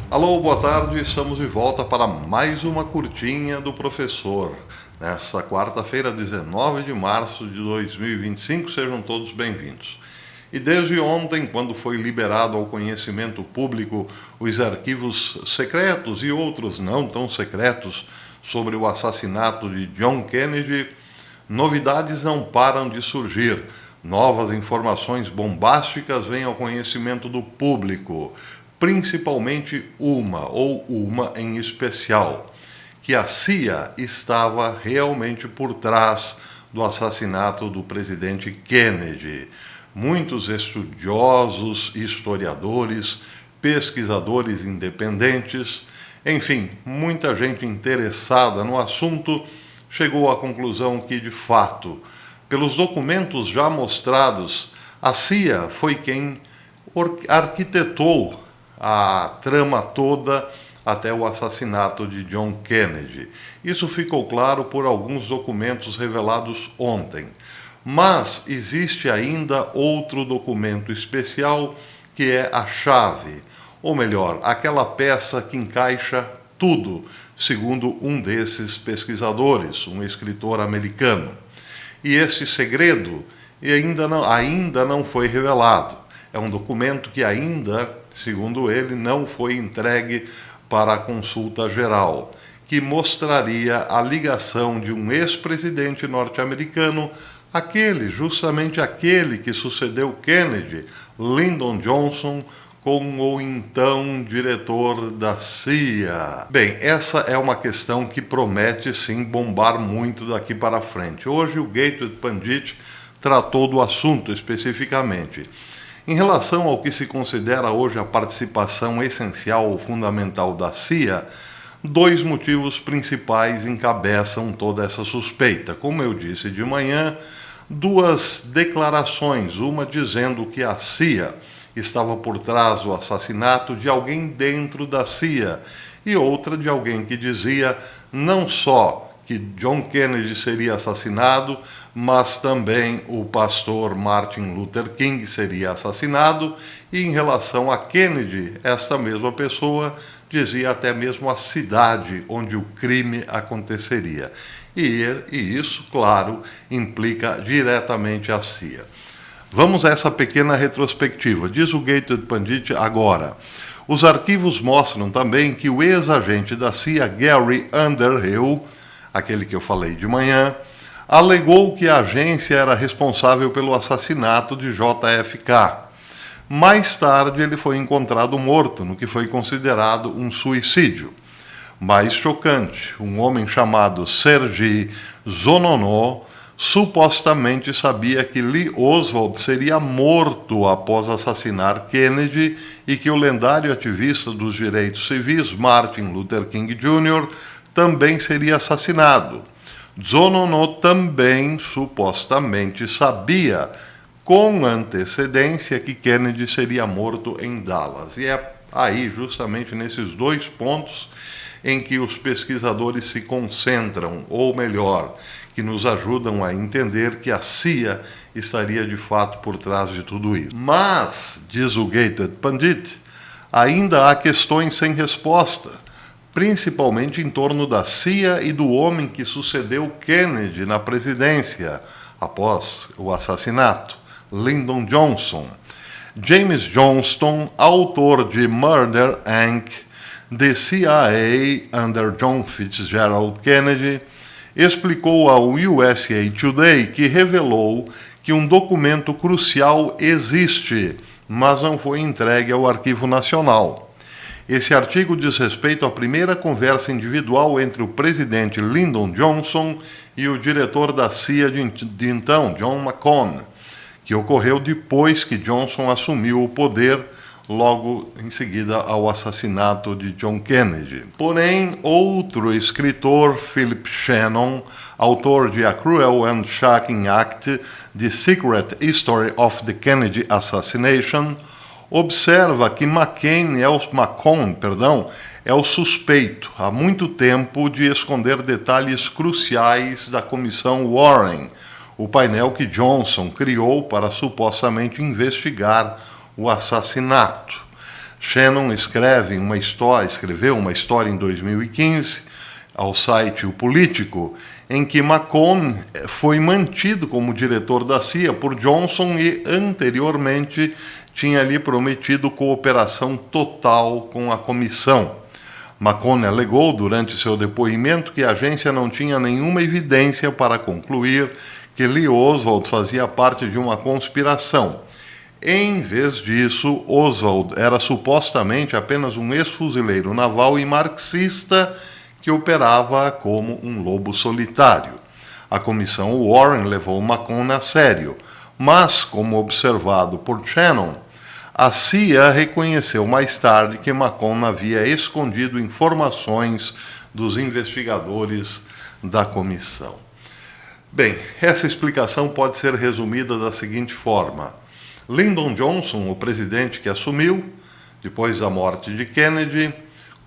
Alô, boa tarde, estamos de volta para mais uma curtinha do professor. Nessa quarta-feira, 19 de março de 2025, sejam todos bem-vindos. E desde ontem, quando foi liberado ao conhecimento público os arquivos secretos e outros não tão secretos sobre o assassinato de John Kennedy, novidades não param de surgir. Novas informações bombásticas vêm ao conhecimento do público, principalmente uma em especial, que a CIA estava realmente por trás do assassinato do presidente Kennedy. Muitos estudiosos, historiadores, pesquisadores independentes, enfim, muita gente interessada no assunto chegou à conclusão que, de fato, pelos documentos já mostrados, a CIA foi quem arquitetou a trama toda até o assassinato de John Kennedy. Isso ficou claro por alguns documentos revelados ontem. Mas existe ainda outro documento especial que é a chave, ou melhor, aquela peça que encaixa tudo, segundo um desses pesquisadores, um escritor americano. E esse segredo ainda não foi revelado. É um documento que ainda, segundo ele, não foi entregue para a consulta geral, que mostraria a ligação de um ex-presidente norte-americano, justamente aquele que sucedeu Kennedy, Lyndon Johnson, com o então diretor da CIA. Bem, essa é uma questão que promete sim bombar muito daqui para frente. Hoje o Gateway Pundit tratou do assunto especificamente. Em relação ao que se considera hoje a participação essencial ou fundamental da CIA, dois motivos principais encabeçam toda essa suspeita. Como eu disse de manhã, duas declarações, uma dizendo que a CIA estava por trás do assassinato de alguém dentro da CIA, e outra de alguém que dizia não só que John Kennedy seria assassinado, mas também o pastor Martin Luther King seria assassinado, e em relação a Kennedy, esta mesma pessoa dizia até mesmo a cidade onde o crime aconteceria. E isso, claro, implica diretamente a CIA. Vamos a essa pequena retrospectiva. Diz o Gateway Pundit agora. Os arquivos mostram também que o ex-agente da CIA, Gary Underhill, aquele que eu falei de manhã, alegou que a agência era responsável pelo assassinato de JFK. Mais tarde, ele foi encontrado morto, no que foi considerado um suicídio. Mais chocante, um homem chamado Sergei Zononov supostamente sabia que Lee Oswald seria morto após assassinar Kennedy e que o lendário ativista dos direitos civis, Martin Luther King Jr., também seria assassinado. Zononov também supostamente sabia com antecedência que Kennedy seria morto em Dallas. E é aí, justamente nesses dois pontos, em que os pesquisadores se concentram, ou melhor, que nos ajudam a entender que a CIA estaria de fato por trás de tudo isso. Mas, diz o Gateway Pundit, ainda há questões sem resposta, principalmente em torno da CIA e do homem que sucedeu Kennedy na presidência após o assassinato, Lyndon Johnson. James Johnston, autor de Murder, Inc., The CIA Under John Fitzgerald Kennedy, explicou ao USA Today que revelou que um documento crucial existe, mas não foi entregue ao Arquivo Nacional. Esse artigo diz respeito à primeira conversa individual entre o presidente Lyndon Johnson e o diretor da CIA de então, John McCone, que ocorreu depois que Johnson assumiu o poder, logo em seguida ao assassinato de John Kennedy. Porém, outro escritor, Philip Shannon, autor de A Cruel and Shocking Act, The Secret History of the Kennedy Assassination, observa que McCone é o suspeito, há muito tempo, de esconder detalhes cruciais da Comissão Warren, o painel que Johnson criou para supostamente investigar o assassinato. Shannon escreveu uma história em 2015 ao site O Político, em que McCone foi mantido como diretor da CIA por Johnson e anteriormente tinha lhe prometido cooperação total com a comissão. McCone alegou durante seu depoimento que a agência não tinha nenhuma evidência para concluir que Lee Oswald fazia parte de uma conspiração. Em vez disso, Oswald era supostamente apenas um ex-fuzileiro naval e marxista que operava como um lobo solitário. A comissão Warren levou McCone a sério, mas, como observado por Shannon, a CIA reconheceu mais tarde que McCone havia escondido informações dos investigadores da comissão. Bem, essa explicação pode ser resumida da seguinte forma: Lyndon Johnson, o presidente que assumiu depois da morte de Kennedy,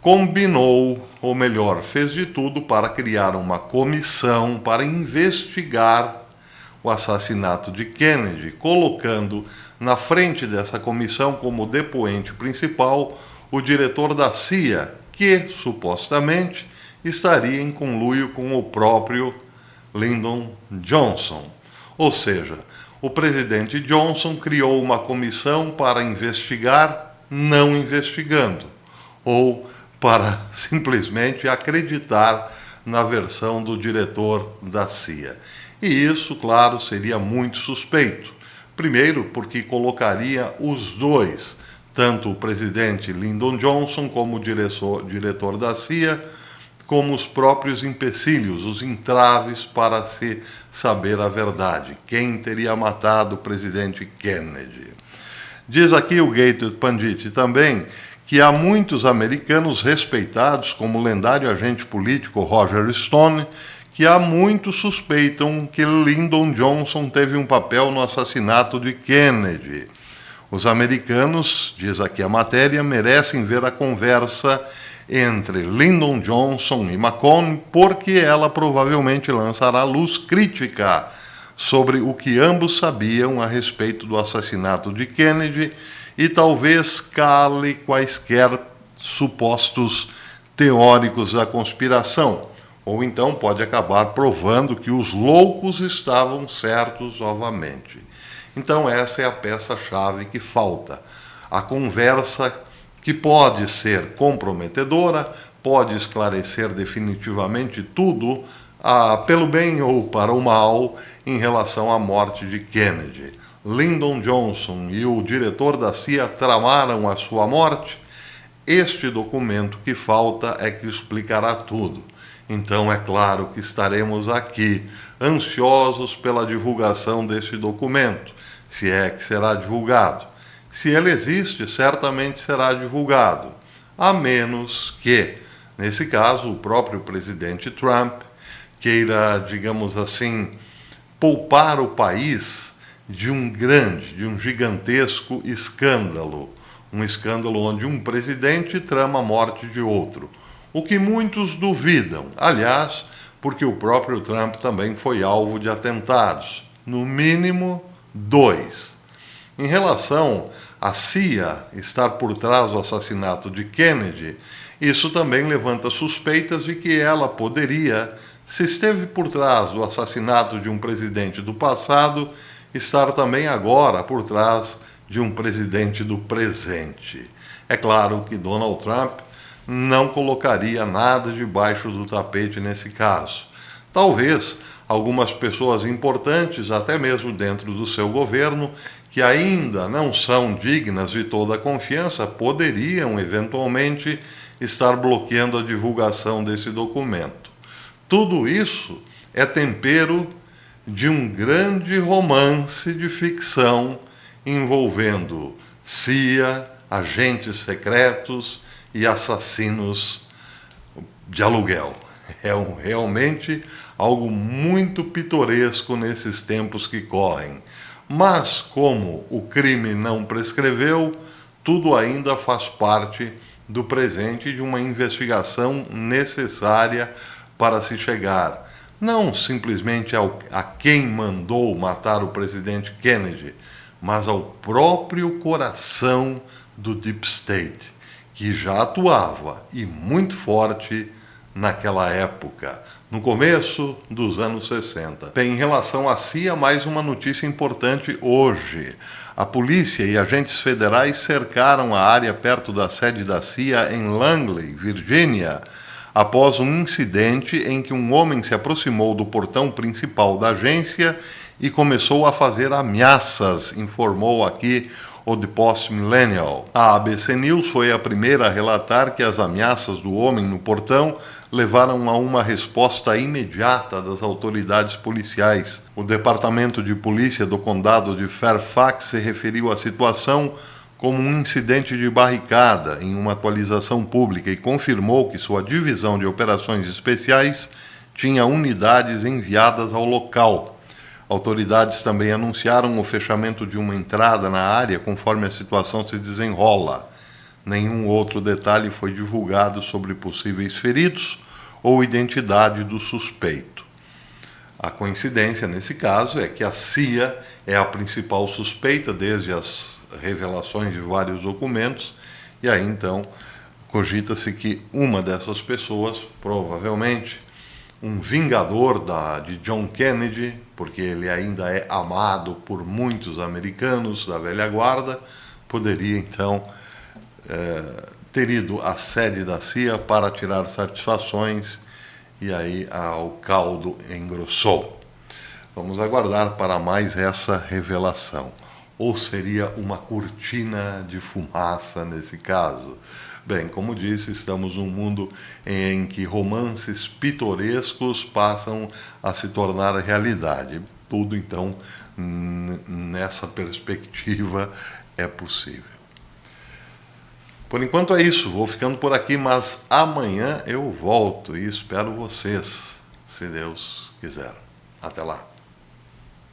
combinou, ou melhor, fez de tudo para criar uma comissão para investigar o assassinato de Kennedy, colocando na frente dessa comissão como depoente principal o diretor da CIA, que supostamente estaria em conluio com o próprio Lyndon Johnson. Ou seja, o presidente Johnson criou uma comissão para investigar, não investigando, ou para simplesmente acreditar na versão do diretor da CIA. E isso, claro, seria muito suspeito. Primeiro, porque colocaria os dois, tanto o presidente Lyndon Johnson como o diretor da CIA, como os próprios empecilhos, os entraves para se saber a verdade. Quem teria matado o presidente Kennedy? Diz aqui o Gateway Pundit também que há muitos americanos respeitados, como o lendário agente político Roger Stone, que há muitos suspeitam que Lyndon Johnson teve um papel no assassinato de Kennedy. Os americanos, diz aqui a matéria, merecem ver a conversa entre Lyndon Johnson e McCone, porque ela provavelmente lançará luz crítica sobre o que ambos sabiam a respeito do assassinato de Kennedy e talvez cale quaisquer supostos teóricos da conspiração. Ou então pode acabar provando que os loucos estavam certos novamente. Então essa é a peça-chave que falta. A conversa que pode ser comprometedora, pode esclarecer definitivamente tudo, pelo bem ou para o mal, em relação à morte de Kennedy. Lyndon Johnson e o diretor da CIA tramaram a sua morte? Este documento que falta é que explicará tudo. Então é claro que estaremos aqui, ansiosos pela divulgação deste documento, se é que será divulgado. Se ele existe, certamente será divulgado, a menos que, nesse caso, o próprio presidente Trump queira, digamos assim, poupar o país de um gigantesco escândalo. Um escândalo onde um presidente trama a morte de outro. O que muitos duvidam, aliás, porque o próprio Trump também foi alvo de atentados, no mínimo 2. Em relação à CIA estar por trás do assassinato de Kennedy, isso também levanta suspeitas de que ela poderia, se esteve por trás do assassinato de um presidente do passado, estar também agora por trás de um presidente do presente. É claro que Donald Trump não colocaria nada debaixo do tapete nesse caso. Talvez algumas pessoas importantes, até mesmo dentro do seu governo, que ainda não são dignas de toda a confiança, poderiam eventualmente estar bloqueando a divulgação desse documento. Tudo isso é tempero de um grande romance de ficção envolvendo CIA, agentes secretos e assassinos de aluguel. É realmente algo muito pitoresco nesses tempos que correm. Mas, como o crime não prescreveu, tudo ainda faz parte do presente de uma investigação necessária para se chegar, não simplesmente a quem mandou matar o presidente Kennedy, mas ao próprio coração do Deep State, que já atuava e muito forte naquela época, no começo dos anos 60. Bem, em relação à CIA, mais uma notícia importante hoje. A polícia e agentes federais cercaram a área perto da sede da CIA em Langley, Virgínia, após um incidente em que um homem se aproximou do portão principal da agência e começou a fazer ameaças, informou aqui o The Post Millennial. A ABC News foi a primeira a relatar que as ameaças do homem no portão levaram a uma resposta imediata das autoridades policiais. O Departamento de Polícia do Condado de Fairfax se referiu à situação como um incidente de barricada em uma atualização pública e confirmou que sua divisão de operações especiais tinha unidades enviadas ao local. Autoridades também anunciaram o fechamento de uma entrada na área conforme a situação se desenrola. Nenhum outro detalhe foi divulgado sobre possíveis feridos ou identidade do suspeito. A coincidência nesse caso é que a CIA é a principal suspeita desde as revelações de vários documentos, e aí então cogita-se que uma dessas pessoas, provavelmente um vingador de John Kennedy, porque ele ainda é amado por muitos americanos da velha guarda, poderia então ter ido à sede da CIA para tirar satisfações, e aí o caldo engrossou. Vamos aguardar para mais essa revelação. Ou seria uma cortina de fumaça nesse caso? Bem, como disse, estamos num mundo em que romances pitorescos passam a se tornar realidade. Tudo, então, nessa perspectiva, é possível. Por enquanto é isso, vou ficando por aqui, mas amanhã eu volto e espero vocês, se Deus quiser. Até lá.